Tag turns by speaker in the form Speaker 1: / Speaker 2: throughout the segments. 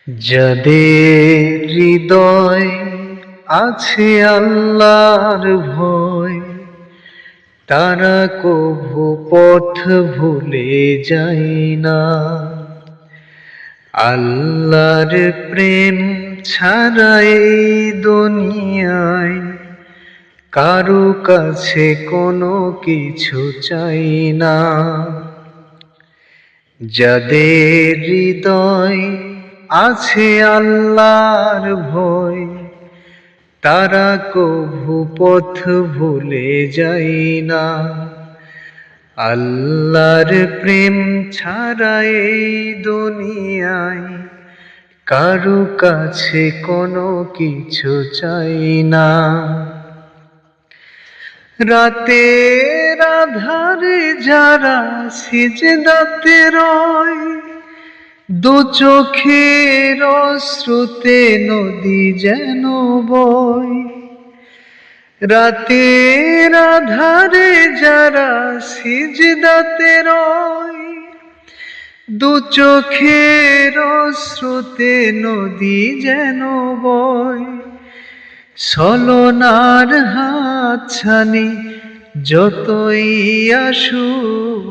Speaker 1: যাদের হৃদয় আছে আল্লাহর ভয়, তারা কভু পথ ভুলে যায় না। আল্লাহর প্রেম ছাড়া এই দুনিয়ায় কারো কাছে কোনো কিছু চাই না। যাদের হৃদয় আছে আল্লাহর ভয়, তারা কভু পথ ভুলে যায় না। আল্লাহর প্রেম ছাড়া এই দুনিয়ায় কারো কাছে কোনো কিছু চাই না। রাতের আধারে যারা সিজদাতে রয়, দু চোখের অশ্রুতে নদী যেন বয়। রাতের আধারে যারা সিজদাতে রয়, দু চোখের অশ্রুতে নদী যেন বয়। ছলনার হাতছানি যতই আসুক,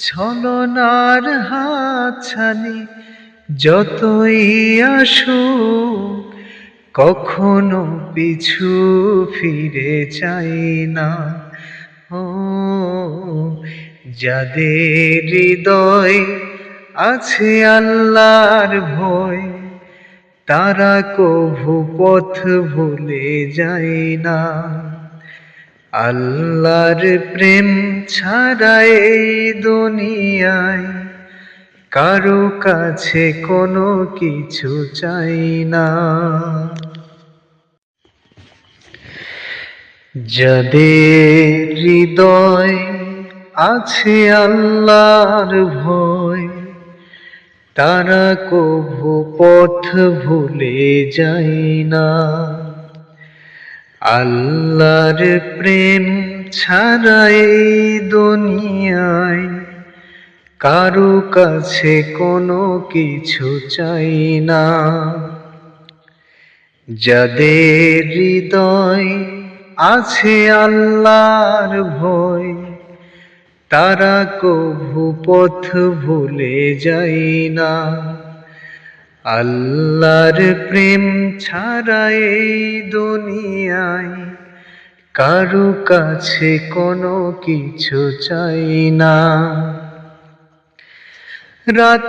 Speaker 1: ছলনার হাতছানি যতই আসুক, কখনো পিছু ফিরে চাই না। ও যাদের হৃদয় আছে আল্লাহর ভয়, তারা কভু পথ ভুলে যায় না। আল্লাহর প্রেম ছাড়া এই দুনিয়ায় কারো কাছে কোনো কিছু চাই না। যাদের হৃদয় আছে আল্লাহর ভয়, তারা কভু পথ ভুলে যায় না। আল্লাহর প্রেম ছাড়া এই দুনিয়ায় কারো কাছে কোনো কিছু চাই না। যাদের হৃদয় আছে আল্লাহর ভয়, তারা কভু পথ ভুলে যায় না। আল্লাহর প্রেম ছাড়া এই দুনিয়ায় কারো কাছে কোনো কিছু চাই না। রাতে